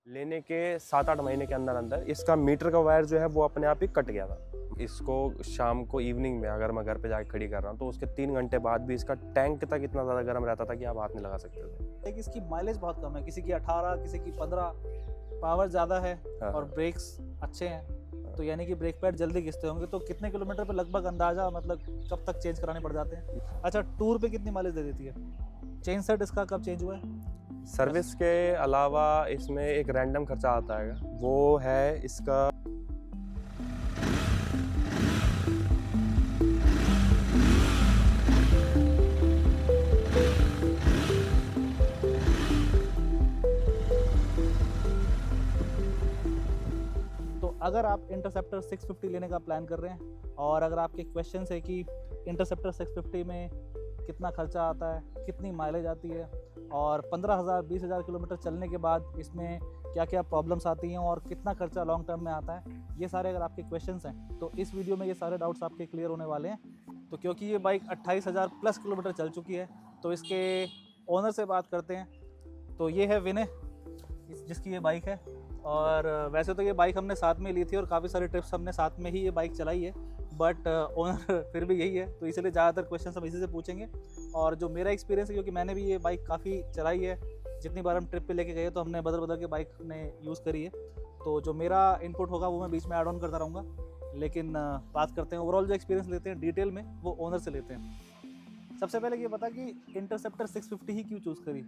लेने के 7-8 महीने के अंदर अंदर इसका मीटर का वायर जो है वो अपने आप ही कट गया था। इसको शाम को इवनिंग में अगर मैं घर पे जाके खड़ी कर रहा हूँ तो उसके 3 घंटे बाद भी इसका टैंक तक इतना ज़्यादा गर्म रहता था कि आप हाथ नहीं लगा सकते थे। लेकिन इसकी माइलेज बहुत कम है, किसी की 18, किसी की 15, पावर ज़्यादा है हाँ, और ब्रेक्स अच्छे हैं, तो यानी कि ब्रेक पैड जल्दी घिसते होंगे। तो कितने किलोमीटर पे लगभग अंदाजा, मतलब कब तक चेंज कराने पड़ जाते हैं? अच्छा, टूर पे कितनी माइलेज दे देती है? चेन सेट इसका कब चेंज हुआ है? सर्विस के अलावा इसमें एक रैंडम खर्चा आता है, वो है इसका तो अगर आप इंटरसेप्टर 650 लेने का प्लान कर रहे हैं और अगर आपके क्वेश्चन है कि इंटरसेप्टर 650 में कितना खर्चा आता है, कितनी माइलेज आती है और 15,000-20,000 किलोमीटर चलने के बाद इसमें क्या क्या प्रॉब्लम्स आती हैं और कितना खर्चा लॉन्ग टर्म में आता है, ये सारे अगर आपके क्वेश्चंस हैं तो इस वीडियो में ये सारे डाउट्स आपके क्लियर होने वाले हैं। तो क्योंकि ये बाइक 28,000 प्लस किलोमीटर चल चुकी है तो इसके ओनर से बात करते हैं। तो ये है विनय, जिसकी ये बाइक है। और वैसे तो ये बाइक हमने साथ में ली थी और काफ़ी सारी ट्रिप्स हमने साथ में ही ये बाइक चलाई है, बट ओनर फिर भी यही है, तो इसलिए ज़्यादातर क्वेश्चन हम इसी से पूछेंगे। और जो मेरा एक्सपीरियंस है, क्योंकि मैंने भी ये बाइक काफ़ी चलाई है, जितनी बार हम ट्रिप पे लेके गए तो हमने बदल बदल के बाइक ने यूज़ करी है, तो जो मेरा इनपुट होगा वो मैं बीच में ऐड ऑन करता रहूँगा। लेकिन बात करते हैं ओवरऑल जो एक्सपीरियंस लेते हैं डिटेल में, वो ओनर से लेते हैं। सबसे पहले ये बता कि इंटरसेप्टर 650 ही क्यों चूज़ करी?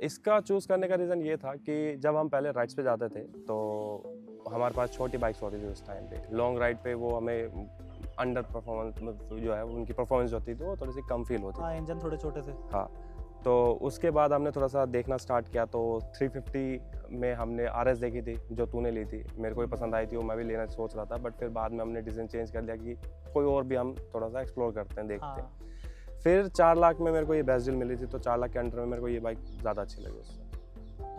इसका चूज़ करने का रीज़न ये था कि जब हम पहले राइड्स पे जाते थे तो हमारे पास छोटी बाइक्स होती थी उस टाइम पे। लॉन्ग राइड पे वो हमें अंडर परफॉर्मेंस जो है उनकी परफॉर्मेंस जो होती थी वो थोड़ी सी कम फील होती हाँ, थी। इंजन थोड़े छोटे थे। हाँ, तो उसके बाद हमने थोड़ा सा देखना स्टार्ट किया तो 350 में हमने RS देखी थी जो तूने ली थी, मेरे को भी पसंद आई थी, वो मैं भी लेना सोच रहा था, बट फिर बाद में हमने डिसीजन चेंज कर लिया कि कोई और भी हम थोड़ा सा एक्सप्लोर करते हैं, देखते हैं। हाँ, फिर 4 लाख में मेरे को ये बेस्ट डील मिली थी, तो 4 लाख के अंडर में मेरे को ये बाइक ज़्यादा अच्छी लगी उससे।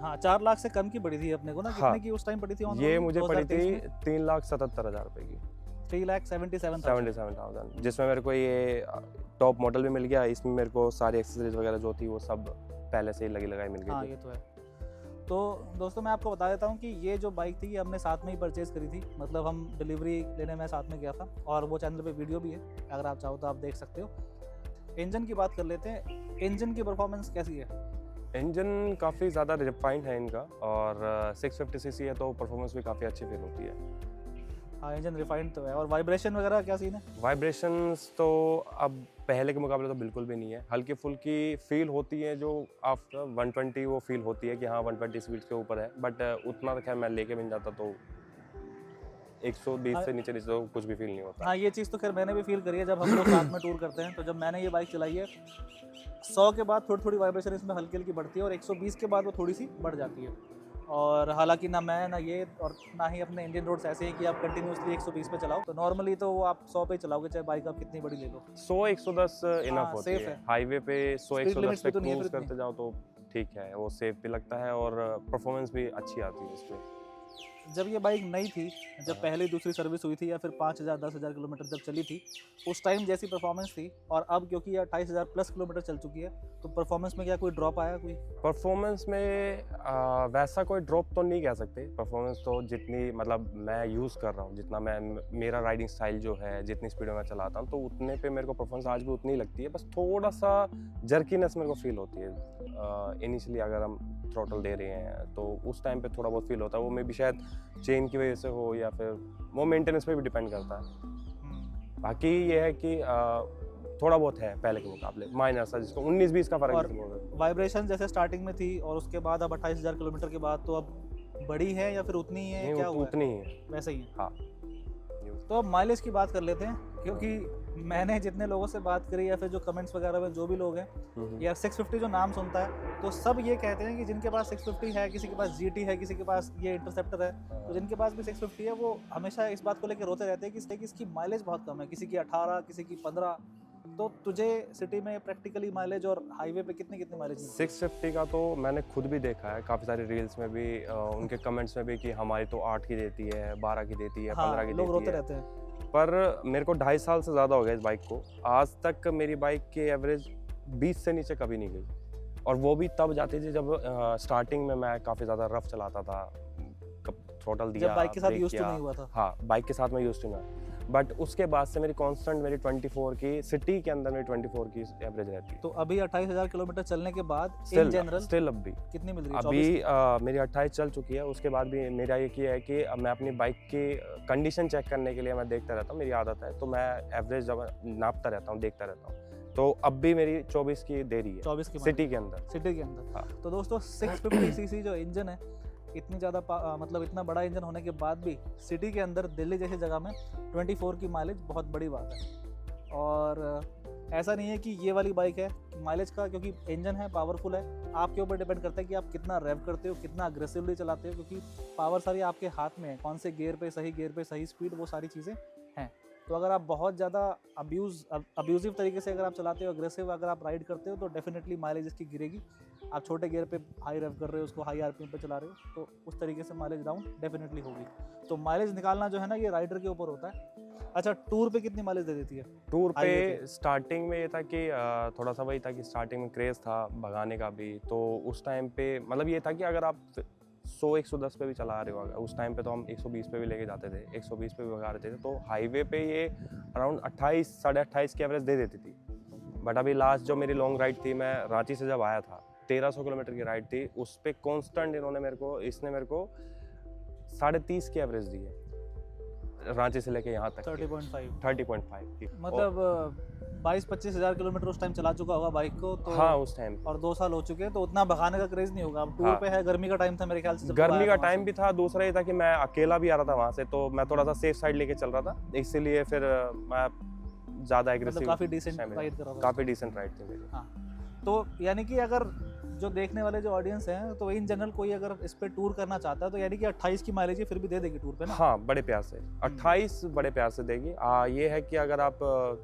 हाँ, 4 लाख से कम की पड़ी थी अपने को ना? हाँ, कितने की उस टाइम पड़ी थी? ये मुझे पड़ी थी 2023 में? 3,77,000 रुपये की, 3,77,000। 77,000, जिसमें मेरे को ये टॉप मॉडल भी मिल गया। इसमें मेरे को सारी एक्सेसरीज वगैरह जो थी वो सब पहले से ही लगी लगाई मिल हाँ, गई ये थी। तो है। तो दोस्तों मैं आपको बता देता हूँ कि ये जो बाइक थी ये हमने साथ में ही परचेज़ करी थी, मतलब हम डिलीवरी लेने में साथ में गया था और वो चैनल पे वीडियो भी है, अगर आप चाहो तो आप देख सकते हो। इंजन की बात कर लेते हैं, इंजन की परफॉर्मेंस कैसी है? इंजन काफ़ी ज़्यादा रिफाइंड है इनका और 650 सीसी है तो परफॉर्मेंस भी काफ़ी अच्छी फील होती है। हाँ, इंजन रिफाइंड तो है। और वाइब्रेशन वगैरह क्या सीन है? वाइब्रेशंस तो अब पहले के मुकाबले तो बिल्कुल भी नहीं है, हल्की फुल्की फील होती है जो आफ्टर 120 वो फील होती है कि हाँ 120 स्पीड के ऊपर है, बट उतना तो खैर मैं लेके भी नहीं जाता तो 120 से नीचे नीचे तो कुछ भी फील नहीं होता। हाँ, ये चीज़ तो खैर मैंने भी फील करी है जब हम लोग साथ में टूर करते हैं। तो जब मैंने ये बाइक चलाई है, 100 के बाद थोड़ी थोड़ी वाइब्रेशन इसमें हल्की हल्की बढ़ती है और 120 के बाद वो थोड़ी सी बढ़ जाती है। और हालांकि ना मैं ना ये और ना ही अपने इंडियन रोड्स ऐसे हैं कि आप कंटिन्यूसली 120 पे चलाओ, तो नॉर्मली तो वो आप 100 पे चलाओगे, चाहे बाइक आप कितनी बड़ी ले लो। 100-110 इनफ हाँ, होती safe है। है। हाईवे पे Speed 100-110 limits पे भी तो नहीं है क्रूज फिर करते जाओ तो ठीक है, वो सेफ भी लगता है और परफॉर्मेंस भी अच्छी आती है इसमें। जब ये बाइक नई थी, जब पहली दूसरी सर्विस हुई थी या फिर 5,000-10,000 किलोमीटर जब चली थी, उस टाइम जैसी परफॉर्मेंस थी, और अब क्योंकि ये 28,000 प्लस किलोमीटर चल चुकी है, तो परफॉर्मेंस में क्या कोई ड्रॉप आया कोई? परफॉर्मेंस में वैसा कोई ड्रॉप तो नहीं कह सकते। परफॉर्मेंस तो जितनी मतलब मैं यूज़ कर रहा हूँ, जितना मैं मेरा राइडिंग स्टाइल जो है, जितनी स्पीड में मैं चलाता हूँ तो उतने पे मेरे को परफॉर्मेंस आज भी उतनी ही लगती है, बस थोड़ा सा जर्कीनेस मेरे को फील होती है इनिशियली अगर हम थ्रॉटल दे रहे हैं तो उस टाइम पे थोड़ा बहुत फील होता है। वो मे भी शायद चेन की वजह से हो या फिर वो मेंटेनेंस पे भी डिपेंड करता है। बाकी ये है कि थोड़ा बहुत है पहले के मुकाबले माइनर सा, जिसको 19-20 का फर्क और नहीं बोल वाइब्रेशन जैसे स्टार्टिंग में थी और उसके बाद अब 28,000 किलोमीटर के बाद तो अब बड़ी है या फिर उतनी ही है, क्या हुआ है? उतनी ही है। वैसे ही है। हाँ, तो अब माइलेज की बात कर लेते हैं, क्योंकि मैंने जितने लोगों से बात करी या फिर जो कमेंट्स वगैरह में जो भी लोग हैं, या 650 जो नाम सुनता है तो सब ये कहते हैं कि जिनके पास 650 है, किसी के पास GT है, किसी के पास ये इंटरसेप्टर है, तो जिनके पास भी 650 है वो हमेशा इस बात को लेकर रोते रहते हैं कि इसकी माइलेज बहुत कम है, किसी की 18, किसी की 15। तो तुझे सिटी में प्रैक्टिकली माइलेज और हाईवे पे कितनी कितनी माइलेज मिलती है? 650 का तो मैंने खुद भी देखा है, काफ़ी सारी रील्स में भी उनके कमेंट्स में भी कि हमारी तो 8 की देती है, 12 की देती है, 15 हाँ, की लोग रोते देती है। रहते हैं। पर मेरे को 2.5 साल से ज़्यादा हो गया इस बाइक को, आज तक मेरी बाइक की एवरेज 20 से नीचे कभी नहीं गई। और वो भी तब जाती थी जब स्टार्टिंग में मैं काफ़ी ज़्यादा रफ चलाता था, थ्रोटल दिया, जब बाइक के साथ ब्रेक यूज तो किया। नहीं हुआ था। हाँ, बाइक के साथ मैं यूज टू ना, बट उसके बाद से मेरी कांस्टेंट मेरी 24 की सिटी के अंदर मेरी 24 की एवरेज रहती है। तो अभी 28,000 किलोमीटर चलने के बाद इन स्टिल जनरल स्टिल अब भी कितनी मिल रही है? अभी मेरी 28 चल चुकी है। उसके बाद भी मेरा ये किया है कि अब मैं अपनी बाइक की कंडीशन चेक करने के लिए मैं देखता रहता हूँ, मेरी आदत है, तो मैं एवरेज जब नापता रहता हूँ, देखता रहता हूँ। तो अब भी मेरी 24 की दे रही है 24 की सिटी के अंदर। सिटी के अंदर। हाँ। तो दोस्तों 650 सीसी जो इंजन है, इतनी ज़्यादा मतलब इतना बड़ा इंजन होने के बाद भी सिटी के अंदर दिल्ली जैसी जगह में 24 की माइलेज बहुत बड़ी बात है। और ऐसा नहीं है कि ये वाली बाइक है माइलेज का, क्योंकि इंजन है, पावरफुल है, आपके ऊपर डिपेंड करता है कि आप कितना रेव करते हो, कितना अग्रेसिवली चलाते हो, क्योंकि पावर सारी आपके हाथ में है, कौन से गियर पे सही स्पीड, वो सारी चीज़ें हैं। तो अगर आप बहुत ज़्यादा अब्यूजिव तरीके से अगर आप चलाते हो, अग्रेसिव अगर आप राइड करते हो, तो डेफिनेटली माइलेज इसकी गिरेगी। आप छोटे गियर पे हाई रेव कर रहे हो, उसको हाई आरपीएम पे चला रहे हो, तो उस तरीके से माइलेज डाउन डेफिनेटली होगी। तो माइलेज निकालना जो है ना, ये राइडर के ऊपर होता है। अच्छा, टूर पे कितनी माइलेज दे देती है? टूर हाईवे पे स्टार्टिंग में ये था कि थोड़ा सा वही था कि स्टार्टिंग में क्रेज़ था भगाने का भी, तो उस टाइम पे मतलब ये था कि अगर आप 100-110 पे भी चला रहे हो, अगर उस टाइम पे तो हम 120 पे भी लेके जाते थे, 120 पे भी भगा रहे थे, तो हाईवे पे ये अराउंड 28 साढ़े 28 की एवरेज दे देती थी। बट अभी लास्ट जो मेरी लॉन्ग राइड थी, मैं रांची से जब आया था, 1300 किलोमीटर की राइड थी, उस पर कॉन्स्टेंट इसने मेरे को 30.5 की एवरेज दी है, रांची से लेके यहाँ तक 30.5 की। मतलब 22-25 हज़ार किलोमीटर उस टाइम चला चुका होगा बाइक को तो। हाँ, उस टाइम और 2 साल हो चुके हैं, तो उतना भगाने का क्रेज नहीं होगा। अब टूर हाँ। पे है, गर्मी का टाइम था मेरे ख्याल से, जब गर्मी का आया था टाइम वहाँ भी था, दूसरा ये था कि मैं अकेला भी आ रहा था वहाँ से, तो मैं थोड़ा सा सेफ साइड लेके चल रहा था, इसीलिए फिर मैं ज़्यादा से। मतलब एग्रेसिव, काफ़ी डिसेंट राइड कर रहा था। काफ़ी डिसेंट राइड थी मेरी। हाँ, तो यानी कि अगर जो देखने वाले जो ऑडियंस हैं, तो इन जनरल कोई अगर इस पे टूर करना चाहता है, तो यानी कि 28 की माइलेज फिर भी दे देगी टूर पे ना? हाँ, बड़े प्यार से 28 बड़े प्यार से देगी। ये है कि अगर आप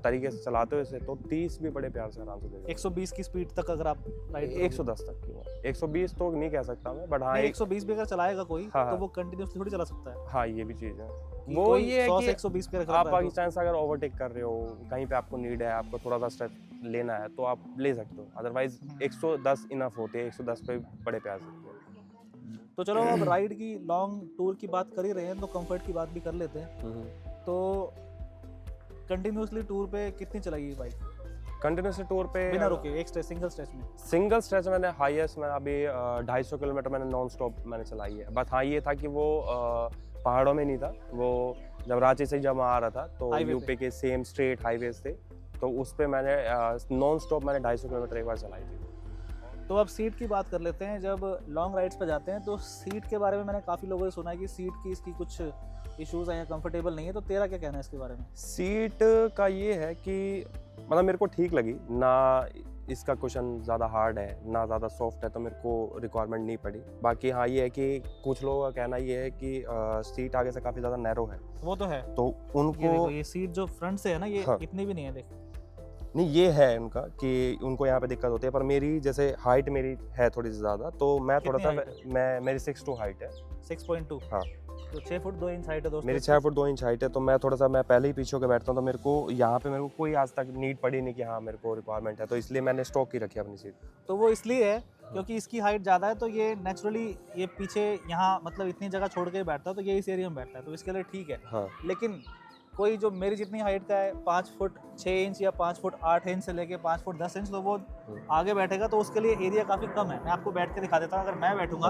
तरीके से चलाते हो इसे, तो 30 भी बड़े प्यार से आराम से देगी। 120 की स्पीड तक अगर आप राइड 110 तक की वो, 120 तो नहीं कह सकता मैं, बट हाँ 120 भी अगर चलाएगा कोई, हाँ, तो वो कंटिन्यूसली थोड़ी चला सकता है। हाँ, ये भी चीज़ है। कि वो कोई ये है 100 कि से 120 पे रख रहा आप है बाकी चांस अगर ओवरटेक कर रहे हो, कहीं पे आपको नीड है, आपको थोड़ा सा स्टेप लेना है, तो आप ले सकते हो, अदरवाइज 110 इनफ होते हैं, 110 पे बड़े प्यार से। तो चलो अब राइड की लॉन्ग टूर की बात कर ही रहे हैं, तो कंफर्ट की बात भी कर लेते हैं। तो कंटिन्यूसली टूर पे कितनी चलाई बाइक कंटिन्यूसली टूर पे बिना रुके, एक सिंगल स्ट्रेच में? सिंगल स्ट्रेच मैंने हाईएस्ट में अभी 250 किलोमीटर मैंने नॉन स्टॉप मैंने चलाई है। बट हाँ, ये था कि वो पहाड़ों में नहीं था, वो जब रांची से जब मैं आ रहा था, तो हाईवे यूपी के सेम स्ट्रेट हाईवेज थे, तो उस पे मैंने नॉन स्टॉप मैंने 250 किलोमीटर एक बार चलाई थी। तो अब सीट की बात कर लेते हैं। जब लॉन्ग राइड्स पे जाते हैं, तो सीट के बारे में मैंने काफ़ी लोगों से सुना है कि सीट की इसकी कुछ इश्यूज हैं या कंफर्टेबल नहीं है, तो तेरा क्या कहना है इसके बारे में? सीट का ये है कि मतलब मेरे को ठीक लगी ना, इसका कुशन ज़्यादा हार्ड है ना ज़्यादा सॉफ्ट है, तो मेरे को रिक्वायरमेंट नहीं पड़ी। बाकी हाँ, ये है कि कुछ लोगों का कहना ये है कि सीट आगे से काफ़ी ज़्यादा नैरो है, वो तो है। तो ये उनको देखो, ये सीट जो फ्रंट से है ना, ये हाँ। इतनी भी नहीं है, देख। नहीं, ये है उनका कि उनको यहाँ पे दिक्कत होती है, पर मेरी जैसे हाइट मेरी है थोड़ी सी ज़्यादा, तो मैं थोड़ा सा कितनी मैं मेरी 6'2" हाइट है। 6.2? हाँ। तो 6 फुट 2 इंच हाइट है दोस्तों। मेरी 6 फुट 2 इंच हाइट है, तो मैं थोड़ा सा मैं पहले ही पीछे होकर बैठता हूँ, तो मेरे को यहाँ पे मेरे को कोई आज तक नीड पड़ी नहीं कि हाँ मेरे को रिक्वायरमेंट है, तो इसलिए मैंने स्टॉक की रखी अपनी सीट। तो वो इसलिए है क्योंकि इसकी हाइट ज़्यादा है, तो ये नेचुरली ये पीछे यहाँ मतलब इतनी जगह छोड़ के बैठता है, तो ये इस एरिया में बैठता है, तो इसके लिए ठीक है। हाँ। लेकिन कोई जो मेरी जितनी हाइट का है, 5 फुट 6 इंच या 5 फुट 8 इंच से लेके 5 फुट 10 इंच, तो वो आगे बैठेगा, तो उसके लिए एरिया काफ़ी कम है। मैं आपको बैठ के दिखा देता हूँ। अगर मैं बैठूंगा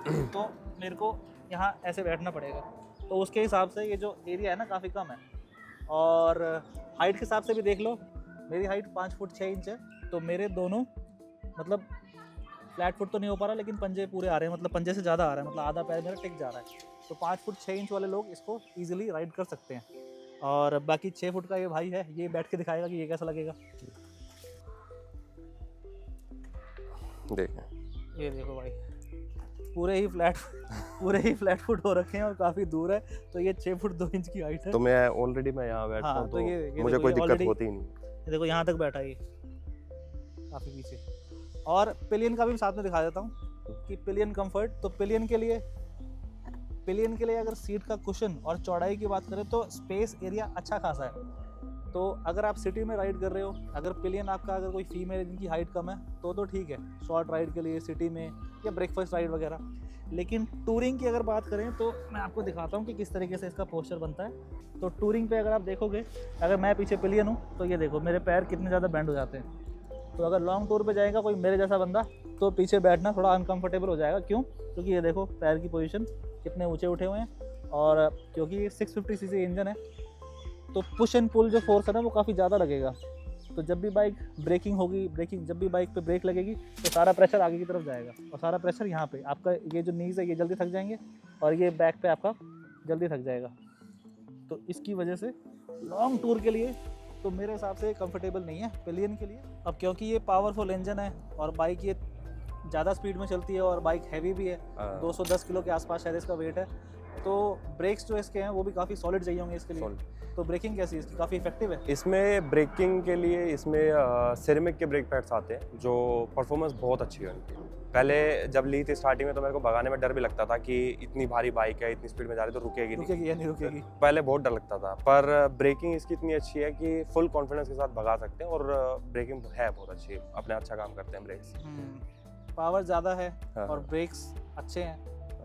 तो मेरे को यहाँ ऐसे बैठना पड़ेगा, तो उसके हिसाब से ये जो एरिया है ना, काफ़ी कम है। और हाइट के हिसाब से भी देख लो, मेरी हाइट 5 फुट 6 इंच है, तो मेरे दोनों मतलब फ्लैट फुट तो नहीं हो पा रहा, लेकिन पंजे पूरे आ रहे हैं, मतलब पंजे से ज़्यादा आ रहा है, मतलब आधा पैर मेरा टिक जा रहा है। तो 5 फुट 6 इंच वाले लोग इसको ईजिली राइड कर सकते हैं। और बाकी 6 फुट का ये भाई है, ये बैठ के दिखाएगा कि ये कैसा लगेगा। देखें, ये देखो भाई, पूरे ही फ्लैट फुट हो रखे हैं और काफ़ी दूर है, तो ये 6 फुट 2 इंच की हाइट है। तो मैं ऑलरेडी मैं यहाँ बैठता हाँ, हूँ, तो ये मुझे देखो, कोई ये दिक्कत already- होती ही नहीं। ये देखो यहाँ तक बैठा है, ये काफ़ी पीछे। और पिलियन का भी साथ में दिखा देता हूँ कि पिलियन कंफर्ट, तो पिलियन के लिए अगर सीट का कुशन और चौड़ाई की बात करें, तो स्पेस एरिया अच्छा खासा है। तो अगर आप सिटी में राइड कर रहे हो, अगर पिलियन आपका अगर कोई फीमेल है जिनकी हाइट कम है तो ठीक है, शॉर्ट राइड के लिए सिटी में या ब्रेकफास्ट राइड वगैरह। लेकिन टूरिंग की अगर बात करें तो मैं आपको दिखाता हूँ कि किस तरीके से इसका पोस्चर बनता है। तो टूरिंग पे अगर आप देखोगे, अगर मैं पीछे पिलियन हूँ तो ये देखो मेरे पैर कितने ज़्यादा बेंड हो जाते हैं। तो अगर लॉन्ग टूर पे जाएगा कोई मेरे जैसा बंदा तो पीछे बैठना थोड़ा अनकंफर्टेबल हो जाएगा। क्यों? क्योंकि ये देखो पैर की पोजीशन कितने ऊंचे उठे हुए हैं, और क्योंकि ये 650 सीसी इंजन है तो पुश एंड पुल जो फोर्स है ना वो काफ़ी ज़्यादा लगेगा। तो जब भी बाइक ब्रेकिंग होगी, जब भी बाइक पे ब्रेक लगेगी तो सारा प्रेशर आगे की तरफ जाएगा, और सारा प्रेशर यहाँ पे आपका ये जो नीज है ये जल्दी थक जाएंगे और ये बैक पे आपका जल्दी थक जाएगा। तो इसकी वजह से लॉन्ग टूर के लिए तो मेरे हिसाब से कंफर्टेबल नहीं है पिलियन के लिए। अब क्योंकि ये पावरफुल इंजन है और बाइक ये ज़्यादा स्पीड में चलती है और बाइक हैवी भी है, 210 किलो के आसपास शायद इसका वेट है, तो ब्रेक्स जो इसके हैं वो भी काफ़ी सॉलिड चाहिए होंगे इसके लिए। तो ब्रेकिंग कैसी है इसकी? काफ़ी इफेक्टिव है। इसमें ब्रेकिंग के लिए इसमें सिरेमिक के ब्रेक पैड्स आते हैं जो परफॉर्मेंस बहुत अच्छी है उनकी। पहले जब ली थी स्टार्टिंग में तो मेरे को भगाने में डर भी लगता था कि इतनी भारी बाइक है, इतनी स्पीड में जा रही तो रुकेगी या नहीं रुकेगी। पहले बहुत डर लगता था, पर ब्रेकिंग इसकी इतनी अच्छी है कि फुल कॉन्फिडेंस के साथ भगा सकते हैं, और ब्रेकिंग है बहुत अच्छी, अपने अच्छा काम करते हैं ब्रेक्स। पावर ज़्यादा है हाँ। और ब्रेक्स अच्छे हैं,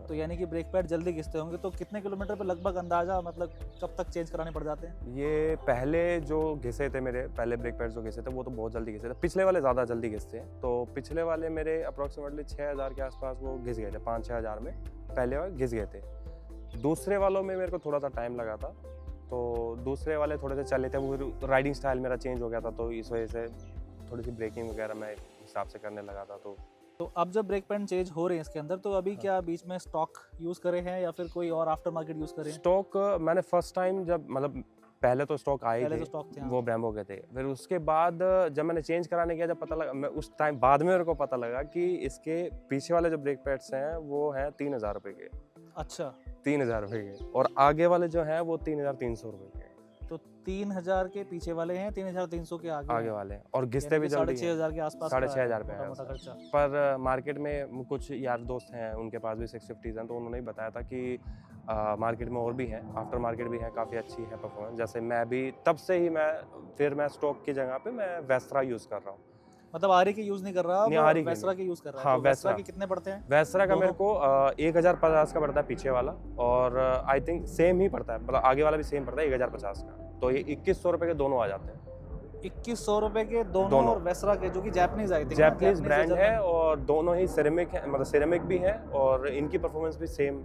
तो यानी कि ब्रेक पैड जल्दी घिसते होंगे। तो कितने किलोमीटर पे लगभग अंदाजा, मतलब कब तक चेंज कराने पड़ जाते हैं? ये पहले जो घिसे थे, मेरे पहले ब्रेक पैड्स जो घिसे थे वो तो बहुत जल्दी घिसे थे, पिछले वाले ज़्यादा जल्दी घिसते हैं। तो पिछले वाले मेरे अप्रॉक्सीमेटली 6000 के आसपास वो घिस गए थे, 5-6 हज़ार में पहले वाले घिस गए थे। दूसरे वालों में मेरे को थोड़ा सा टाइम लगा था, तो दूसरे वाले थोड़े से चले थे, वो राइडिंग स्टाइल मेरा चेंज हो गया था, तो इस वजह से थोड़ी सी ब्रेकिंग वगैरह मैं हिसाब से करने लगा था। तो अब जब ब्रेक पैड चेंज हो रहे हैं इसके अंदर, तो अभी क्या बीच में स्टॉक यूज़ करे हैं या फिर कोई और आफ्टर मार्केट यूज़ करे हैं? स्टॉक मैंने फर्स्ट टाइम जब, मतलब पहले तो स्टॉक आए पहले थे, तो स्टॉक थे, हाँ। वो ब्रेम्बो के थे। फिर उसके बाद जब मैंने चेंज कराने गया, जब पता लगा, मैं उस टाइम बाद में मेरे को पता लगा कि इसके पीछे वाले जो ब्रेक पैड्स हैं वो हैं 3000 रुपये के। अच्छा, 3000 रुपये के, और आगे वाले जो हैं वो 3300 रुपये के। तो 3000 के पीछे वाले हैं, 3300 के आगे वाले हैं, और घिसते भी जल्दी हैं। 6500 के आसपास 6500 रुपये मोटा है मोटा उसका। खर्चा। पर मार्केट में कुछ यार दोस्त हैं, उनके पास भी 650s हैं, तो उन्होंने ही बताया था कि मार्केट में और भी हैं, आफ्टर मार्केट भी हैं, काफ़ी अच्छी है परफॉर्मेंस। जैसे मैं भी तब से ही मैं स्टॉक की जगह पे मैं वेस्ट्रा यूज़ कर रहा हूँ। मतलब आरी के यूज़ नहीं कर रहा, नहीं, आरी के वेस्ट्रा नहीं। के यूज़ कर रहा है। हाँ, तो वेस्ट्रा वेस्ट्रा के कितने पड़ते हैं? वेस्ट्रा का मेरे को 1050 का पड़ता है पीछे वाला, और आई थिंक सेम ही पड़ता है, मतलब आगे वाला भी सेम पड़ता है 1050 का। तो ये 2100 रुपये के दोनों आ जाते हैं। 2100 रुपए के दोनों, और वेस्ट्रा के जो कि जापानीज आई थी, जैपनीज ब्रांड है, और दोनों ही सिरेमिक है, मतलब सिरेमिक भी है, और इनकी परफॉर्मेंस भी सेम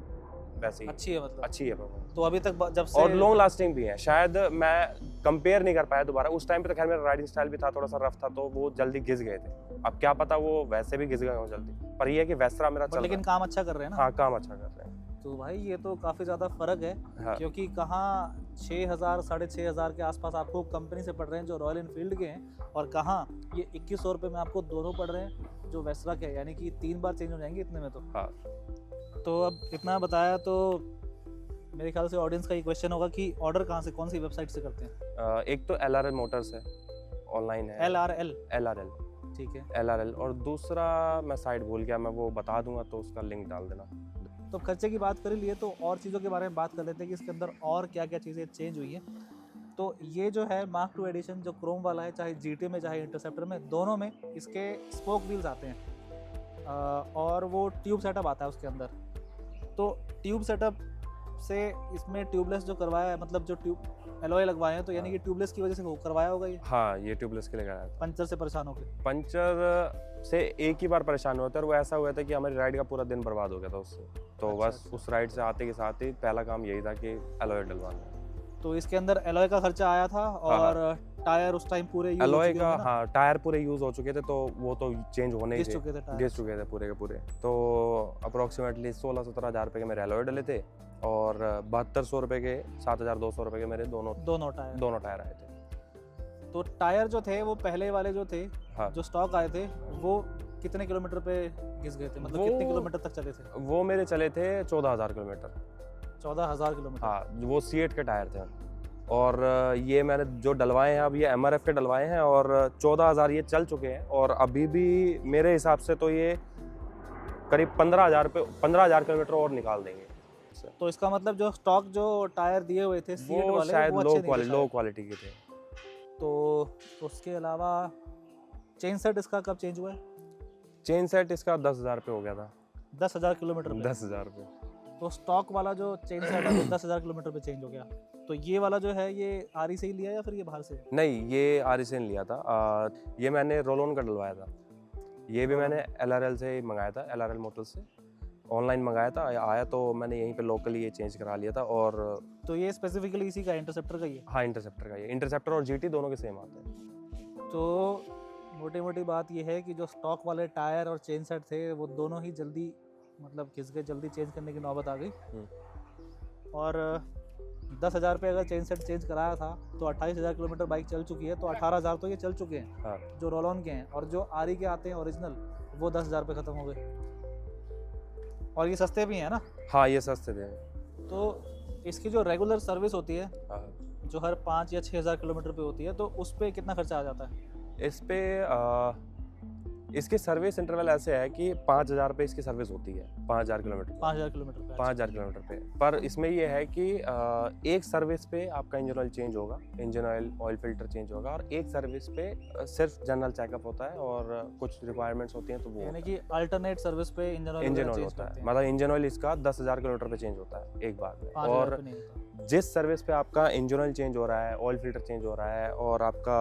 वैसी अच्छी है, मतलब अच्छी है परफॉर्मेंस। तो अभी तक जब से, और लॉन्ग लास्टिंग भी है। शायद मैं कंपेयर नहीं कर पाया दोबारा, उस टाइम पे तो खैर मेरा राइडिंग स्टाइल भी था, थोड़ा सा रफ था, तो वो जल्दी घिस गए थे। अब क्या पता वो वैसे भी घिस गए हो जल्दी, पर ये है कि वेस्ट्रा मेरा चल लेकिन काम अच्छा कर रहे हैं ना। हाँ, काम अच्छा कर रहे हैं। तो भाई ये तो काफ़ी ज़्यादा फ़र्क है। हाँ। क्योंकि कहाँ 6000 6500 के आसपास आपको कंपनी से पड़ रहे हैं जो रॉयल एनफील्ड के हैं, और कहाँ ये 2100 रुपये में आपको दोनों पड़ रहे हैं जो वेस्ट्रा के हैं, यानी कि 3 बार चेंज हो जाएंगे इतने में। तो हाँ। तो अब इतना बताया तो मेरे ख्याल से ऑडियंस का ये क्वेश्चन होगा कि ऑर्डर कहाँ से, कौन सी वेबसाइट से करते हैं? एक तो LRL मोटर्स है, ऑनलाइन है। LRL, ठीक है। LRL, और दूसरा मैं साइट भूल गया, मैं वो बता दूंगा, तो उसका लिंक डाल देना। तो खर्चे की बात कर लिए, तो और चीज़ों के बारे में बात कर लेते हैं कि इसके अंदर और क्या क्या चीज़ें चेंज हुई हैं। तो ये जो है Mark II एडिशन जो क्रोम वाला है, चाहे GT में चाहे इंटरसेप्टर में, दोनों में इसके स्पोक व्हील्स आते हैं, और वो ट्यूब सेटअप आता है उसके अंदर। तो ट्यूब सेटअप से इसमें ट्यूबलेस जो करवाया है, मतलब जो ट्यूब एलॉय लगवाए हैं, तो यानी कि ट्यूबलेस की वजह से वो करवाया होगा ये? हाँ, ये ट्यूबलेस के लिए कराया था। पंचर से परेशान हो गए? पंचर से एक ही बार परेशान हुआ था, और वो ऐसा हुआ था कि हमारी राइड का पूरा दिन बर्बाद हो गया था उससे। तो अच्छा, बस उस राइड से आते के साथ ही पहला काम यही था कि एलॉय डलवाना। तो इसके अंदर एलॉय का खर्चा आया था, और टायर उस टाइम पूरे यूज एलॉय का, हाँ, टायर पूरे यूज हो चुके थे, तो वो तो चेंज होने ही घिस चुके थे टायर। घिस चुके थे पूरे के पूरे। तो अप्रोक्सीमेटली 16-17 हज़ार रुपये के मेरे एलॉय डले थे, और 7200 रुपये के, 7200 रुपये के मेरे दोनों टायर आए थे। तो टायर जो थे वो पहले वाले जो थे, हाँ। जो स्टॉक आए थे, वो कितने किलोमीटर पे घिस गए थे, मतलब कितने किलोमीटर तक चले थे? वो मेरे चले थे 14,000 किलोमीटर। 14,000 किलोमीटर? हाँ, वो C8 के टायर थे, और ये मैंने जो डलवाए हैं अब ये MRF के डलवाए हैं, और 14,000 ये चल चुके हैं, और अभी भी मेरे हिसाब से तो ये करीब 15,000 किलोमीटर और निकाल देंगे। तो इसका मतलब जो स्टॉक जो टायर दिए हुए थे वो शायद लो क्वालिटी के थे। तो उसके अलावा चेन सेट इसका कब चेंज हुआ है? चेन सेट इसका 10,000 पे हो गया था। 10,000 किलोमीटर पे। 10,000 पे। तो स्टॉक वाला जो चेन सेट है वो 10,000 किलोमीटर पे चेंज हो गया। तो ये वाला जो है ये आरी से ही लिया या फिर ये बाहर से है? नहीं, ये आरी से नहीं लिया था। ये मैंने रोल ऑन का डलवाया था। ये भी मैंने LRL से ही मंगाया था, LRL मोटर्स से ऑनलाइन मंगाया था। आया तो मैंने यहीं पे लोकली ये चेंज करा लिया था। और तो ये स्पेसिफिकली इसी का इंटरसेप्टर का ही है? हाँ, इंटरसेप्टर का ये। इंटरसेप्टर और GT दोनों के सेम आते हैं। तो मोटी मोटी बात ये है कि जो स्टॉक वाले टायर और चेन सेट थे वो दोनों ही जल्दी मतलब घिस गए, जल्दी चेंज करने की नौबत आ गई। और 10,000 पे अगर चेन सेट चेंज कराया था तो 28,000 किलोमीटर बाइक चल चुकी है, तो 18,000 तो ये चल चुके हैं। हाँ। जो रोल ऑन के हैं, और जो आरी के आते हैं ओरिजिनल वो 10,000 पे ख़त्म हो गए। और ये सस्ते भी हैं ना? हाँ, ये सस्ते थे। तो इसकी जो रेगुलर सर्विस होती है हाँ। जो हर 5 या 6,000 किलोमीटर पे होती है, तो उस पर कितना खर्चा आ जाता है? इस पे इसकी सर्विस इंटरवल ऐसे है कि 5,000 पे इसकी सर्विस होती है। 5,000 किलोमीटर 5,000 किलोमीटर पे? 5,000 किलोमीटर पे। पर इसमें ये है कि एक सर्विस पे आपका इंजन ऑयल चेंज होगा, इंजन ऑयल फिल्टर चेंज होगा, और एक सर्विस पे सिर्फ जनरल चेकअप होता है और कुछ रिक्वायरमेंट्स होती हैं तो वो यानी कि अल्टरनेट सर्विस पे इंजन ऑयल होता है। मतलब इंजन ऑयल इसका 10,000 किलोमीटर पे चेंज होता है एक बार में। और जिस सर्विस पे आपका इंजन ऑयल चेंज हो रहा है, ऑयल फिल्टर चेंज हो रहा है और आपका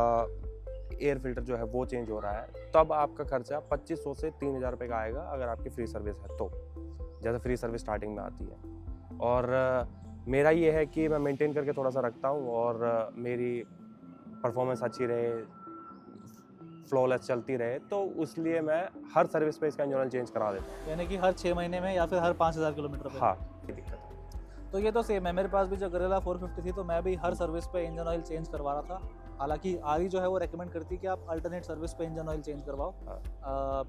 एयर फिल्टर जो है वो चेंज हो रहा है, तब आपका खर्चा 2,500 से 3,000 रुपये का आएगा अगर आपकी फ्री सर्विस है तो, जैसे फ्री सर्विस स्टार्टिंग में आती है। और मेरा ये है कि मैं मेंटेन करके थोड़ा सा रखता हूँ और मेरी परफॉर्मेंस अच्छी रहे, फ्लॉलेस चलती रहे, तो उसलिए मैं हर सर्विस पे इसका इंजन ऑयल चेंज करा देता हूँ। यानी कि हर 6 महीने में या फिर हर 5,000 किलोमीटर पे? हाँ, ये दिक्कत है। तो ये तो सेम है, मेरे पास भी जो गरेला 450 थी तो मैं भी हर सर्विस पे इंजन ऑयल चेंज करवा रहा था। हालांकि आरी जो है वो रेकमेंड करती है कि आप अल्टरनेट सर्विस पे इंजन ऑयल चेंज करवाओ।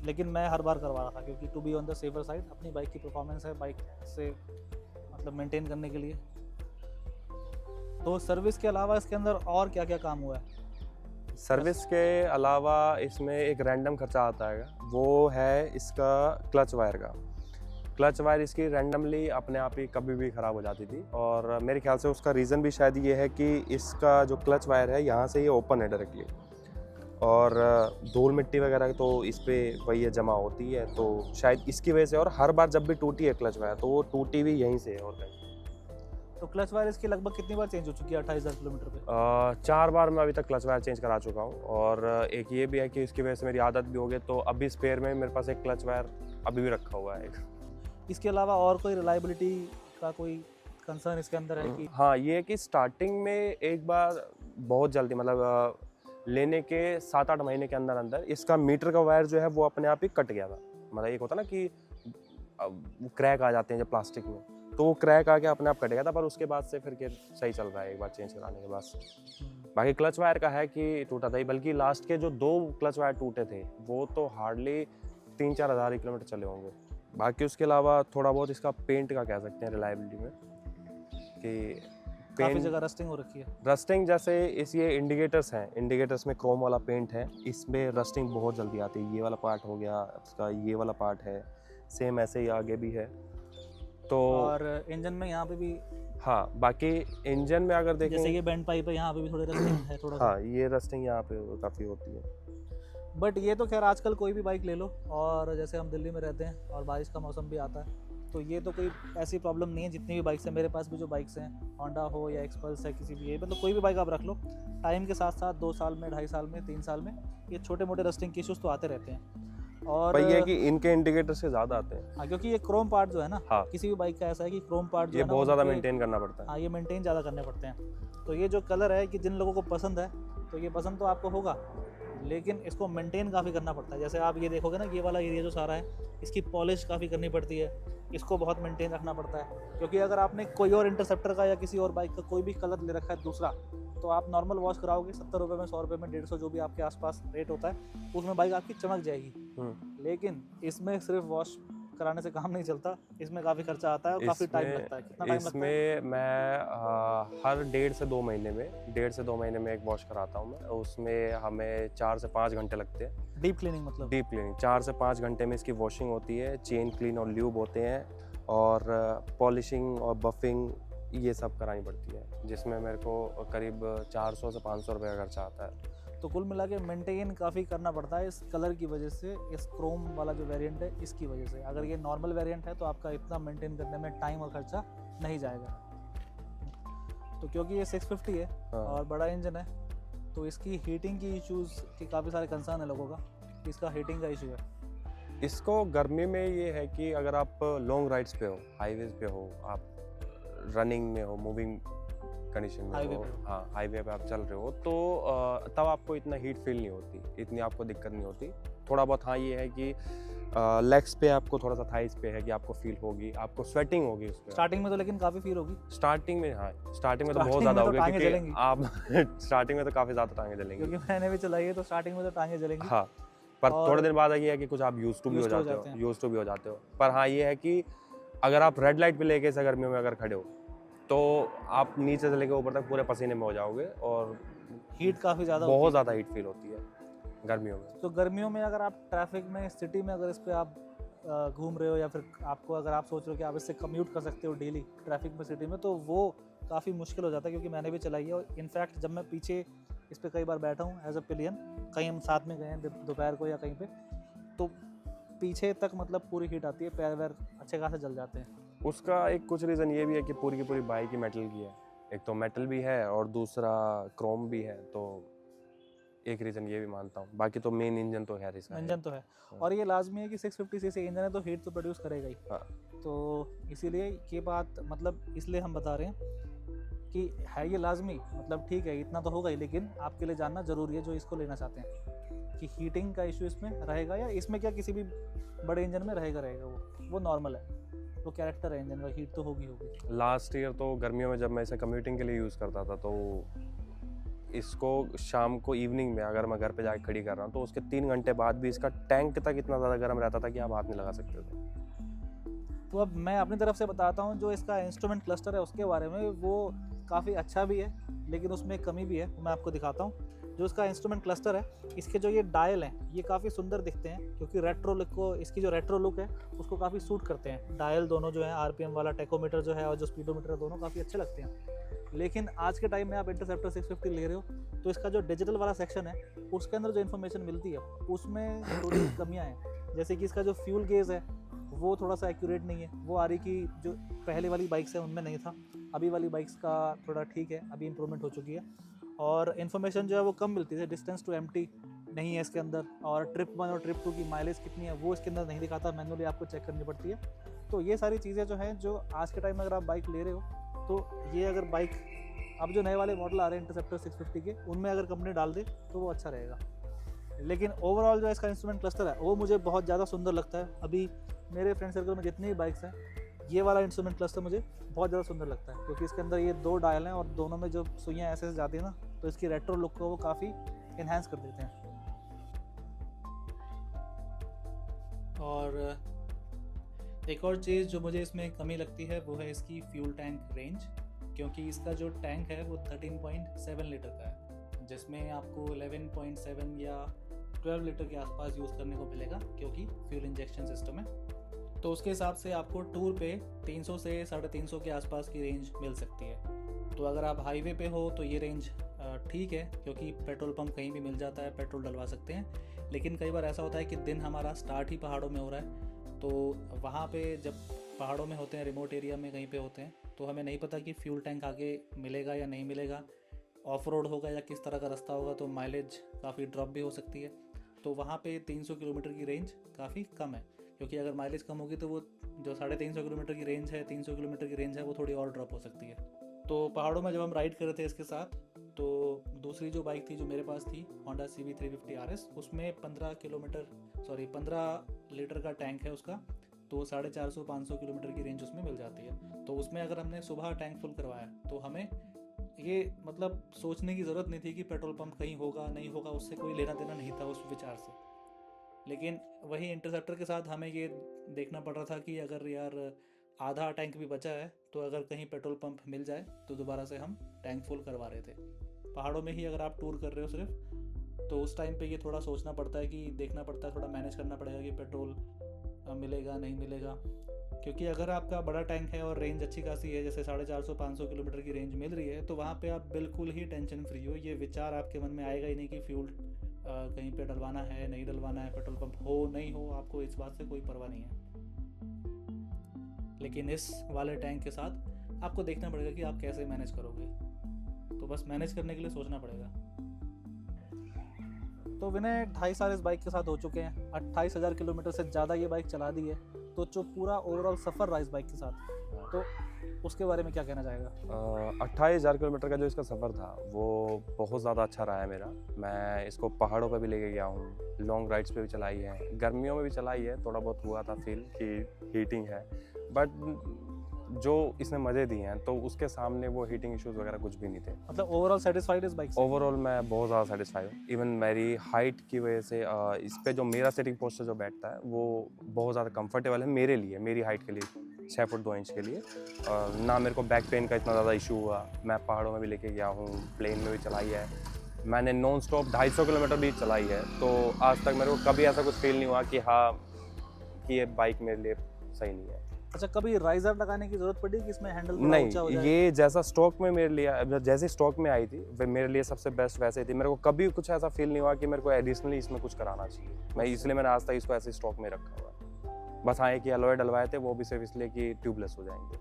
लेकिन मैं हर बार करवा रहा था क्योंकि to be on the safer side, अपनी बाइक की परफॉर्मेंस है, बाइक से मतलब मेंटेन करने के लिए। तो सर्विस के अलावा इसके अंदर और क्या क्या काम हुआ है? सर्विस के अलावा इसमें एक रैंडम खर्चा आता है, वो है इसका क्लच वायर का। क्लच वायर इसकी रैंडमली अपने आप ही कभी भी ख़राब हो जाती थी, और मेरे ख्याल से उसका रीज़न भी शायद ये है कि इसका जो क्लच वायर है यहाँ से ये ओपन है डायरेक्टली, और धूल मिट्टी वगैरह तो इस पर वही जमा होती है, तो शायद इसकी वजह से। और हर बार जब भी टूटी है क्लच वायर तो वो टूटी भी यहीं से है और कहीं। तो क्लच वायर इसकी लगभग कितनी बार चेंज हो चुकी है 28,000 किलोमीटर पे? 4 बार मैं अभी तक क्लच वायर चेंज करा चुका हूँ। और एक ये भी है कि इसकी वजह से मेरी आदत भी हो गई, तो अभी स्पेयर में मेरे पास एक क्लच वायर अभी भी रखा हुआ है। इसके अलावा और कोई रिलायबिलिटी का कोई कंसर्न इसके अंदर है कि? हाँ, ये है कि स्टार्टिंग में एक बार बहुत जल्दी, मतलब लेने के 7-8 महीने के अंदर अंदर इसका मीटर का वायर जो है वो अपने आप ही कट गया था। मतलब एक होता ना कि क्रैक आ जाते हैं जब प्लास्टिक में, तो वो क्रैक आके अपने आप कट गया था, पर उसके बाद से फिर सही चल रहा है एक बार चेंज कराने के बाद से। बाकी क्लच वायर का है कि टूटा था ही, बल्कि लास्ट के जो 2 क्लच वायर टूटे थे वो तो हार्डली 3-4 हज़ार किलोमीटर चले होंगे। बाकी उसके अलावा थोड़ा बहुत इसका पेंट का कह सकते हैं रिलायबिलिटी में कि काफ़ी जगह रस्टिंग हो रखी है। रस्टिंग जैसे ये इंडिकेटर्स हैं, इंडिकेटर्स में क्रोम वाला पेंट है, इसमें रस्टिंग बहुत जल्दी आती है। ये वाला पार्ट हो गया इसका, ये वाला पार्ट है, सेम ऐसे ही आगे भी है। तो और इंजन में यहाँ पे भी, हाँ, बाकी इंजन में अगर देखें जैसे ये बेंड पाइप है यहाँ पे भी थोड़ी रस्टिंग है थोड़ा सा। हाँ, ये रस्टिंग यहाँ पे काफ़ी होती है। बट ये तो खैर आजकल कोई भी बाइक ले लो, और जैसे हम दिल्ली में रहते हैं और बारिश का मौसम भी आता है, तो ये तो कोई ऐसी प्रॉब्लम नहीं है। जितनी भी बाइक्स हैं, मेरे पास भी जो बाइक्स हैं, होंडा हो या एक्सपल्स है, किसी भी, मतलब कोई भी बाइक आप रख लो, टाइम के साथ साथ 2 साल में, 2.5 साल में, 3 साल में ये छोटे मोटे रस्टिंग के इश्यूज़ तो आते रहते हैं। और ये है कि इनके इंडिकेटर से ज़्यादा आते हैं। हाँ, क्योंकि ये क्रोम पार्ट जो है ना, हाँ, किसी भी बाइक का ऐसा है कि क्रोम पार्ट ये बहुत ज़्यादा मेंटेन करना पड़ता है। हाँ, ये मेंटेन ज़्यादा करने पड़ते हैं। तो ये जो कलर है कि जिन लोगों को पसंद है तो ये पसंद तो आपको होगा, लेकिन इसको मेंटेन काफ़ी करना पड़ता है। जैसे आप ये देखोगे ना, ये वाला एरिया जो सारा है, इसकी पॉलिश काफ़ी करनी पड़ती है, इसको बहुत मेंटेन रखना पड़ता है। क्योंकि अगर आपने कोई और इंटरसेप्टर का या किसी और बाइक का कोई भी कलर ले रखा है दूसरा, तो आप नॉर्मल वॉश कराओगे 70 रुपये में, 100 रुपये में, 150 जो भी आपके आसपास रेट होता है, उसमें बाइक आपकी चमक जाएगी। लेकिन इसमें सिर्फ वॉश कराने से काम नहीं चलता, इसमें काफ़ी खर्चा आता है और काफ़ी टाइम लगता है। कितना टाइम लगता है? इसमें मैं हर 1.5 से 2 महीने में एक वॉश कराता हूँ मैं। उसमें हमें 4 से 5 घंटे लगते हैं। डीप क्लीनिंग मतलब? डीप क्लीनिंग 4 से 5 घंटे में इसकी वॉशिंग होती है, चेन क्लीन और ल्यूब होते हैं, और पॉलिशिंग और बफिंग ये सब करानी पड़ती है, जिसमें मेरे को करीब 400 से 500 रुपये का खर्चा आता है। तो कुल मिला के मेंटेन काफ़ी करना पड़ता है इस कलर की वजह से, इस क्रोम वाला जो वेरिएंट है इसकी वजह से। अगर ये नॉर्मल वेरिएंट है तो आपका इतना मेंटेन करने में टाइम और खर्चा नहीं जाएगा। तो क्योंकि ये 650 है हाँ। और बड़ा इंजन है, तो इसकी हीटिंग की इश्यूज़ की काफ़ी सारे कंसर्न है लोगों का कि इसका हीटिंग का इशू है। इसको गर्मी में ये है कि अगर आप लॉन्ग राइड्स पे हो, हाईवेज पे हो, आप रनिंग में हो, मूविंग कंडीशन में हाईवे हो, पे हो। हाँ हाईवे पे आप चल रहे हो, तो तब आपको इतना हीट फील नहीं होती, इतनी आपको दिक्कत नहीं होती। थोड़ा बहुत हाँ ये है कि लेग्स पे आपको थोड़ा सा थाइस पे है कि आपको फील होगी, आपको स्वेटिंग होगी उस पे। स्टार्टिंग में तो लेकिन काफ़ी फील होगी, स्टार्टिंग में, हाँ स्टार्टिंग में तो बहुत स्टार्टिंग ज़्यादा में तो होगी, टांगें क्योंकि जलेंगी। आप स्टार्टिंग में तो काफ़ी ज़्यादा टांगें जलेंगी। क्योंकि मैंने भी चलाई है तो स्टार्टिंग में तो टांगें जलेंगी। हाँ, पर और थोड़े दिन बाद ये है कि कुछ आप यूज टू भी हो used to हो जाते जाते हो, हैं। यूज टू भी हो जाते हो। पर हाँ ये है कि अगर आप रेड लाइट पे लेके ऐसे गर्मियों में अगर खड़े हो, तो आप नीचे से लेकर ऊपर तक पूरे पसीने में हो जाओगे और हीट काफ़ी ज़्यादा बहुत ज़्यादा हीट फील होती है गर्मियों में। तो गर्मियों में अगर आप ट्रैफिक में सिटी में अगर इस पे आप घूम रहे हो, या फिर आपको अगर आप सोच रहे हो कि आप इससे कम्यूट कर सकते हो डेली ट्रैफिक में सिटी में, तो वो काफ़ी मुश्किल हो जाता है। क्योंकि मैंने भी चलाई है और इनफैक्ट जब मैं पीछे इस पे कई बार बैठा हूँ एज अ पिलियन, कहीं हम साथ में गए हैं दोपहर को या कहीं पे, तो पीछे तक मतलब पूरी हीट आती है, पैर वैर अच्छे खासे जल जाते हैं। उसका एक कुछ रीज़न ये भी है कि पूरी की पूरी बाइक ही मेटल की है, एक तो मेटल भी है और दूसरा क्रोम भी है, तो एक रीज़न ये भी मानता हूँ। बाकी तो मेन इंजन तो है इसका, इंजन तो है, और ये लाजमी है कि 650 सीसी इंजन है तो हीट तो प्रोड्यूस करेगा ही। हाँ। तो इसीलिए ये बात मतलब इसलिए हम बता रहे हैं कि है ये लाजमी, मतलब ठीक है इतना तो होगा ही, लेकिन आपके लिए जानना ज़रूरी है जो इसको लेना चाहते हैं कि हीटिंग का इशू इसमें रहेगा, या इसमें क्या किसी भी बड़े इंजन में रहेगा वो नॉर्मल है, वो कैरेक्टर है इंजन का, हीट तो होगी होगी। लास्ट ईयर तो गर्मियों में जब मैं इसे कम्यूटिंग के लिए यूज़ करता था, तो इसको शाम को इवनिंग में अगर मैं घर पे जाके खड़ी कर रहा हूँ, तो उसके 3 घंटे बाद भी इसका टैंक तक इतना ज़्यादा गर्म रहता था कि आप हाथ नहीं लगा सकते थे। तो अब मैं अपनी तरफ से बताता हूँ जो इसका इंस्ट्रूमेंट क्लस्टर है उसके बारे में। वो काफ़ी अच्छा भी है लेकिन उसमें एक कमी भी है, मैं आपको दिखाता हूँ। जो इसका इंस्ट्रूमेंट क्लस्टर है, इसके जो ये डायल हैं ये काफ़ी सुंदर दिखते हैं, क्योंकि रेट्रो लुक को, इसकी जो रेट्रो लुक है उसको काफ़ी सूट करते हैं। डायल दोनों जो है, आरपीएम वाला टेकोमीटर जो है और जो स्पीडोमीटर, दोनों काफ़ी अच्छे लगते हैं। लेकिन आज के टाइम में आप इंटरसेप्टर 650 ले रहे हो तो इसका जो डिजिटल वाला सेक्शन है उसके अंदर जो इन्फॉर्मेशन मिलती है उसमें थोड़ी कमियाँ हैं। जैसे कि इसका जो फ्यूल गेज है वो थोड़ा सा एक्यूरेट नहीं है। वो आ रही की जो पहले वाली बाइक्स है उनमें नहीं था, अभी वाली बाइक्स का थोड़ा ठीक है, अभी इंप्रूवमेंट हो चुकी है। और इन्फॉर्मेशन जो है वो कम मिलती है, डिस्टेंस टू एम्प्टी नहीं है इसके अंदर, और ट्रिप 1 और ट्रिप 2 की माइलेज कितनी है वो इसके अंदर नहीं दिखाता, मैनुअली आपको चेक करनी पड़ती है। तो ये सारी चीज़ें जो हैं, जो आज के टाइम में अगर आप बाइक ले रहे हो तो ये अगर बाइक, अब जो नए वाले मॉडल आ रहे हैं इंटरसेप्टर 650 के, उनमें अगर कंपनी डाल दे तो वो अच्छा रहेगा। लेकिन ओवरऑल जो इसका इंस्ट्रूमेंट क्लस्टर है वो मुझे बहुत ज़्यादा सुंदर लगता है। अभी मेरे फ्रेंड सर्कल में जितनी भी बाइक्स हैं, ये वाला इंस्ट्रूमेंट क्लस्टर मुझे बहुत ज़्यादा सुंदर लगता है, क्योंकि इसके अंदर ये 2 डायल हैं और दोनों में जो सुइयाँ ऐसे जाती है ना, तो इसकी रेट्रो लुक को वो काफ़ी इन्हांस कर देते हैं। और एक और चीज़ जो मुझे इसमें कमी लगती है वो है इसकी फ्यूल टैंक रेंज, क्योंकि इसका जो टैंक है वो 13.7 लीटर का है, जिसमें आपको 11.7 या 12 लीटर के आसपास यूज़ करने को मिलेगा, क्योंकि फ्यूल इंजेक्शन सिस्टम है। तो उसके हिसाब से आपको टूर पे 300 से 350 के आसपास की रेंज मिल सकती है। तो अगर आप हाईवे पे हो तो ये रेंज ठीक है, क्योंकि पेट्रोल पंप कहीं भी मिल जाता है, पेट्रोल डलवा सकते हैं। लेकिन कई बार ऐसा होता है कि दिन हमारा स्टार्ट ही पहाड़ों में हो रहा है, तो वहाँ पे जब पहाड़ों में होते हैं, रिमोट एरिया में कहीं पे होते हैं, तो हमें नहीं पता कि फ्यूल टैंक आगे मिलेगा या नहीं मिलेगा, ऑफ रोड होगा या किस तरह का रास्ता होगा, तो माइलेज काफ़ी ड्रॉप भी हो सकती है। तो वहाँ पे 300 किलोमीटर की रेंज काफ़ी कम है, क्योंकि अगर माइलेज कम होगी तो वो जो 350 किलोमीटर की रेंज है, 300 किलोमीटर की रेंज है, वो थोड़ी और ड्रॉप हो सकती है। तो पहाड़ों में जब हम राइड कर रहे थे इसके साथ, तो दूसरी जो बाइक थी जो मेरे पास थी, होंडा CB350 RS, उसमें 15 लीटर का टैंक है उसका, तो 450-500 किलोमीटर की रेंज उसमें मिल जाती है। तो उसमें अगर हमने सुबह टैंक फुल करवाया तो हमें ये मतलब सोचने की ज़रूरत नहीं थी कि पेट्रोल पंप कहीं होगा नहीं होगा, उससे कोई लेना देना नहीं था उस विचार से। लेकिन वही इंटरसेप्टर के साथ हमें ये देखना पड़ रहा था कि अगर यार आधा टैंक भी बचा है तो अगर कहीं पेट्रोल पंप मिल जाए तो दोबारा से हम टैंक फुल करवा रहे थे। पहाड़ों में ही अगर आप टूर कर रहे हो सिर्फ, तो उस टाइम पे ये थोड़ा सोचना पड़ता है कि देखना पड़ता है, थोड़ा मैनेज करना पड़ेगा कि पेट्रोल मिलेगा नहीं मिलेगा। क्योंकि अगर आपका बड़ा टैंक है और रेंज अच्छी खासी है, जैसे 450-500 किलोमीटर की रेंज मिल रही है, तो वहाँ पे आप बिल्कुल ही टेंशन फ्री हो। ये विचार आपके मन में आएगा ही नहीं कि फ्यूल कहीं पे डलवाना है नहीं डलवाना है, पेट्रोल पंप हो नहीं हो, आपको इस बात से कोई परवाह नहीं है। लेकिन इस वाले टैंक के साथ आपको देखना पड़ेगा कि आप कैसे मैनेज करोगे। तो बस मैनेज करने के लिए सोचना पड़ेगा। तो विनय 2.5 साल इस बाइक के साथ हो चुके हैं, 28,000 किलोमीटर से ज़्यादा ये बाइक चला दी है। तो जो पूरा ओवरऑल सफ़र रहा इस बाइक के साथ, तो उसके बारे में क्या कहना चाहेगा? 28,000 किलोमीटर का जो इसका सफ़र था वो बहुत ज़्यादा अच्छा रहा है मेरा। मैं इसको पहाड़ों पर भी लेके गया हूँ, लॉन्ग राइड्स पे भी चलाई है, गर्मियों में भी चलाई है। थोड़ा बहुत हुआ था फील कि हीटिंग है, बट जो इसने मज़े दिए हैं तो उसके सामने वो हीटिंग इश्यूज़ वगैरह कुछ भी नहीं थे। मतलब ओवरऑल सेटिस्फाइड इस बाइक से? ओवरऑल मैं बहुत ज़्यादा सेटिस्फाइड हूँ। इवन मेरी हाइट की वजह से इस पे जो मेरा सिटिंग पोस्चर जो बैठता है वो बहुत ज़्यादा कंफर्टेबल है मेरे लिए, मेरी हाइट के लिए, 6 फुट 2 इंच के लिए। ना मेरे को बैक पेन का इतना ज़्यादा इशू हुआ। मैं पहाड़ों में भी लेके गया हूँ, प्लेन में भी चलाई है, मैंने नॉन स्टॉप 250 किलोमीटर भी चलाई है। तो आज तक मेरे को कभी ऐसा कुछ फील नहीं हुआ कि हाँ कि ये बाइक मेरे लिए सही नहीं है। अच्छा, कभी राइजर लगाने की जरूरत पड़ी कि इसमें हैंडल थोड़ा नहीं, ऊंचा हो जाए? ये जैसा स्टॉक में मेरे लिए, जैसे स्टॉक में आई थी वे मेरे लिए सबसे बेस्ट वैसे थी। मेरे को कभी कुछ ऐसा फील नहीं हुआ कि मेरे को एडिशनली इसमें कुछ कराना चाहिए। मैं इसलिए मैंने आज तक इसको ऐसे स्टॉक में रखा हुआ है। बस हाँ, कि अलॉय डलवाए थे, वो भी सिर्फ इसलिए कि ट्यूबलेस हो जाएंगे।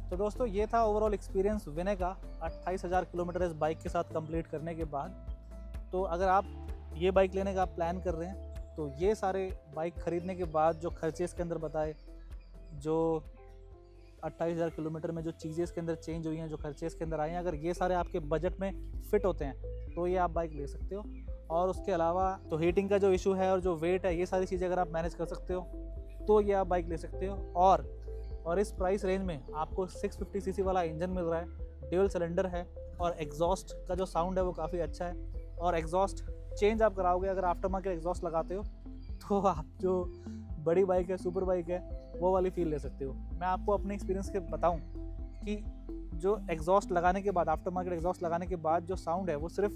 तो दोस्तों, ये था ओवरऑल एक्सपीरियंस विनय का 28,000 किलोमीटर इस बाइक के साथ कंप्लीट करने के बाद। तो अगर आप ये बाइक लेने का प्लान कर रहे हैं तो ये सारे बाइक खरीदने के बाद जो खर्चे इसके अंदर बताए, जो 28,000 किलोमीटर में जो चीज़ें इसके अंदर चेंज हुई हैं, जो खर्चे इसके अंदर आए हैं, अगर ये सारे आपके बजट में फिट होते हैं तो ये आप बाइक ले सकते हो। और उसके अलावा तो हीटिंग का जो इशू है और जो वेट है, ये सारी चीज़ें अगर आप मैनेज कर सकते हो तो ये आप बाइक ले सकते हो। और इस प्राइस रेंज में आपको 650 सीसी वाला इंजन मिल रहा है, ड्यूल सिलेंडर है, और एग्जॉस्ट का जो साउंड है वो काफ़ी अच्छा है। और एग्जॉस्ट चेंज आप कराओगे, अगर आफ्टर मार्केट एग्जॉस्ट लगाते हो तो आप जो बड़ी बाइक है, सुपर बाइक है, वो वाली फील ले सकते हो। मैं आपको अपने एक्सपीरियंस के बताऊं कि जो एग्जॉस्ट लगाने के बाद, आफ्टर मार्केट एग्जॉस्ट लगाने के बाद जो साउंड है वो सिर्फ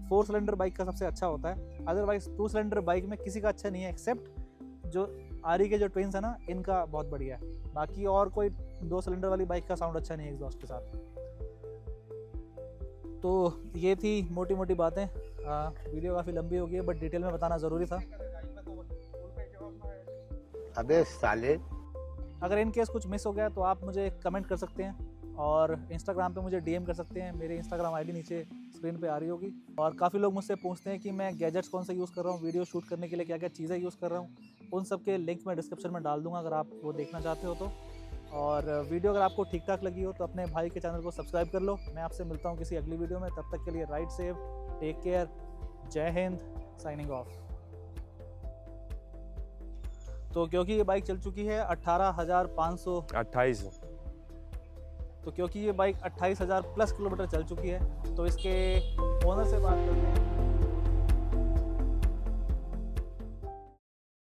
4 सिलेंडर बाइक का सबसे अच्छा होता है। अदरवाइज 2 सिलेंडर बाइक में किसी का अच्छा नहीं है, एक्सेप्ट जो आरी के जो ट्विंस है ना, इनका बहुत बढ़िया है। बाकी और कोई 2 सिलेंडर वाली बाइक का साउंड अच्छा नहीं है एग्जॉस्ट के साथ। तो ये थी मोटी मोटी बातें। वीडियो काफ़ी लंबी हो गई है, बट डिटेल में बताना ज़रूरी था। अबे साले, अगर इन केस कुछ मिस हो गया तो आप मुझे कमेंट कर सकते हैं, और इंस्टाग्राम पे मुझे डीएम कर सकते हैं। मेरी इंस्टाग्राम आईडी नीचे स्क्रीन पे आ रही होगी। और काफ़ी लोग मुझसे पूछते हैं कि मैं गैजेट्स कौन से यूज़ कर रहा हूँ, वीडियो शूट करने के लिए क्या क्या चीज़ें यूज़ कर रहा हूँ। उन सब के लिंक मैं डिस्क्रिप्शन में डाल दूँगा अगर आप वो देखना चाहते हो तो। और वीडियो अगर आपको ठीक ठाक लगी हो तो अपने भाई के चैनल को सब्सक्राइब कर लो। मैं आपसे मिलता हूँ किसी अगली वीडियो में। तब तक के लिए राइड सेफ, टेक केयर, जय हिंद, साइनिंग ऑफ। तो क्योंकि ये बाइक चल चुकी है 28 तो क्योंकि ये बाइक 28,000 प्लस किलोमीटर चल चुकी है, तो इसके ओनर से बात करते हैं।